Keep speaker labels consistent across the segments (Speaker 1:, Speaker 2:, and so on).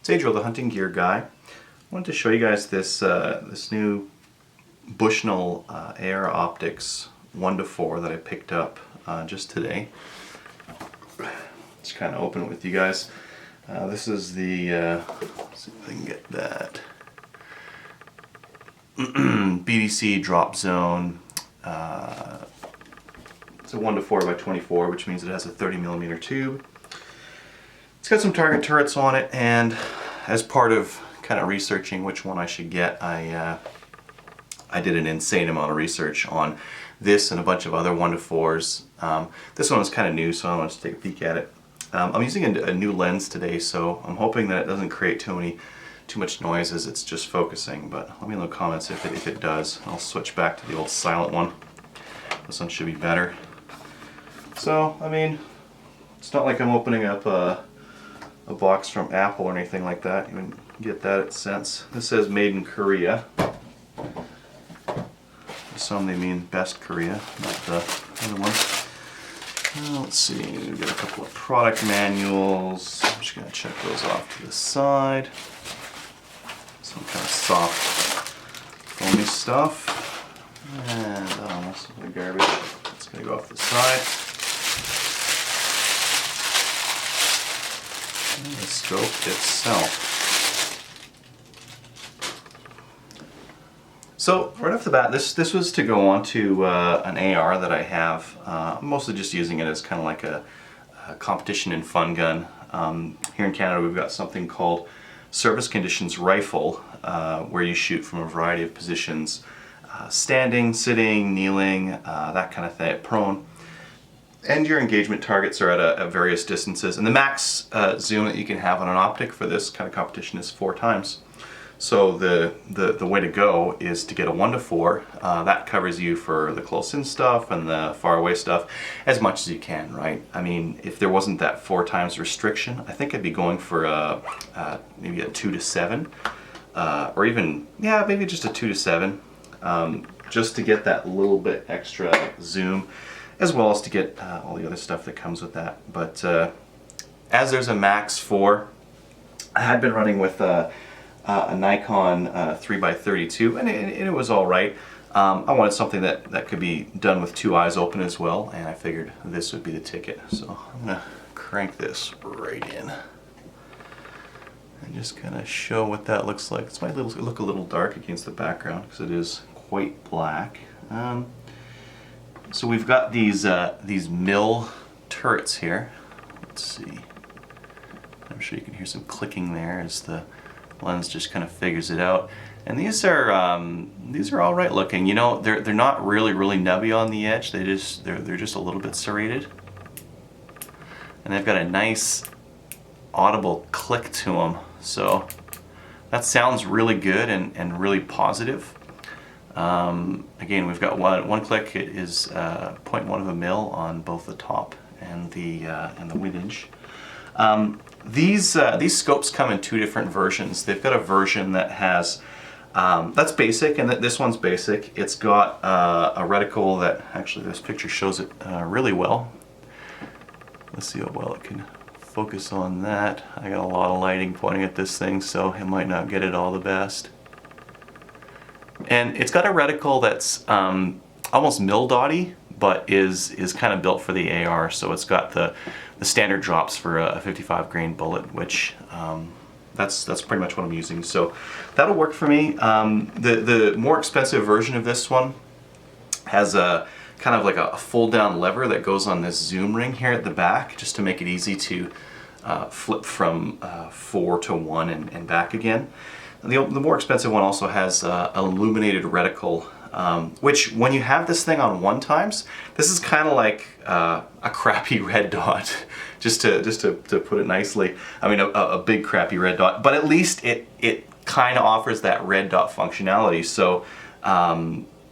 Speaker 1: It's Adriel, the hunting gear guy. I wanted to show you guys this this new Bushnell AR optics 1:4 that I picked up just today. Just kind of open it with you guys. This is the let's see if I can get that BDC drop zone. It's a 1:4x24, which means it has a 30mm tube. It's got some target turrets on it, and as part of kind of researching which one I should get, I did an insane amount of research on this and a bunch of other 1:4s. This one was kind of new, so I wanted to take a peek at it. I'm using a new lens today, so I'm hoping that it doesn't create too much noise as it's just focusing, but let me know in the comments if it does. I'll switch back to the old silent one. This one should be better. So, I mean, it's not like I'm opening up a box from Apple or anything like that. You can get that at Sense. This says made in Korea. Some they mean best Korea, not the other one. Let's see, we've got a couple of product manuals. I'm just going to check those off to the side. Some kind of soft, foamy stuff. And most of the garbage. It's going to go off the side. And the scope itself. So right off the bat, this was to go onto an AR that I have. I'm mostly just using it as kind of like a competition and fun gun. Here in Canada, we've got something called Service Conditions Rifle, where you shoot from a variety of positions: standing, sitting, kneeling, that kind of thing, prone. And your engagement targets are at various distances. And the max zoom that you can have on an optic for this kind of competition is 4 times. So the way to go is to get a 1:4. That covers you for the close-in stuff and the far-away stuff as much as you can, right? I mean, if there wasn't that 4 times restriction, I think I'd be going for maybe a 2:7, or even, yeah, maybe just a 2:7, just to get that little bit extra zoom, as well as to get all the other stuff that comes with that. But as there's a max 4, I had been running with a Nikon 3x32, and it was all right. I wanted something that could be done with 2 eyes open as well, and I figured this would be the ticket. So I'm gonna crank this right in and just kind of show what that looks like. This might look a little dark against the background because it is quite black. So we've got these mill turrets here. Let's see. I'm sure you can hear some clicking there as the lens just kind of figures it out. And these are all right looking. You know, they're not really nubby on the edge. They're just a little bit serrated, and they've got a nice audible click to them. So that sounds really good and really positive. Again, we've got one click. It is 0.1 of a mil on both the top and the windage. These scopes come in 2 different versions. They've got a version that has that's basic, and this one's basic. It's got a reticle that actually this picture shows it really well. Let's see how well it can focus on that. I got a lot of lighting pointing at this thing, so it might not get it all the best. And it's got a reticle that's almost mil-dotty, but is kind of built for the AR. So it's got the standard drops for a 55 grain bullet, which that's pretty much what I'm using. So that'll work for me. The more expensive version of this one has a kind of like a fold down lever that goes on this zoom ring here at the back, just to make it easy to flip from 4 to 1 and back again. The more expensive one also has an Illuminated Reticle, which when you have this thing on 1 times, this is kind of like a crappy red dot, just to put it nicely. I mean, a big crappy red dot, but at least it kind of offers that red dot functionality. So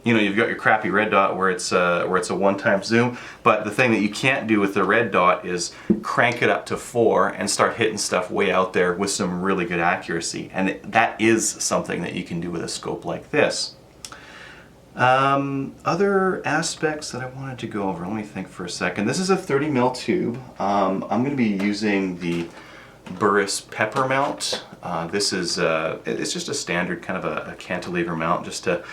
Speaker 1: you know, you've got your crappy red dot where it's a 1-time zoom, but the thing that you can't do with the red dot is crank it up to 4 and start hitting stuff way out there with some really good accuracy. And that is something that you can do with a scope like this. Other aspects that I wanted to go over, let me think for a second. This is a 30mm tube. I'm going to be using the Burris pepper mount. This is it's just a standard kind of a cantilever mount, just to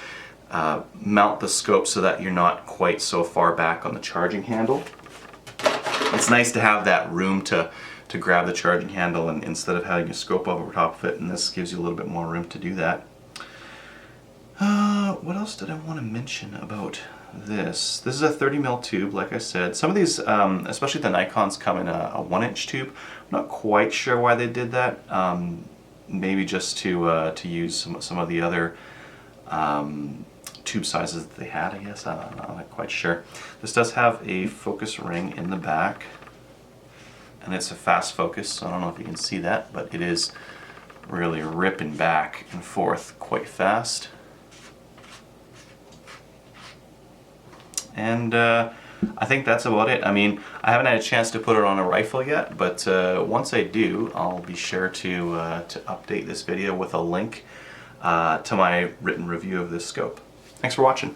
Speaker 1: mount the scope so that you're not quite so far back on the charging handle. It's nice to have that room to grab the charging handle, and instead of having a scope over top of it, and this gives you a little bit more room to do that. What else did I want to mention about this? This is a 30mm tube, like I said. Some of these, especially the Nikons, come in a 1-inch tube. I'm not quite sure why they did that. Maybe just to use some of the other tube sizes that they had, I guess. I'm not quite sure. This does have a focus ring in the back, and it's a fast focus, so I don't know if you can see that, but it is really ripping back and forth quite fast. And I think that's about it. I mean, I haven't had a chance to put it on a rifle yet, but once I do, I'll be sure to update this video with a link to my written review of this scope. Thanks for watching.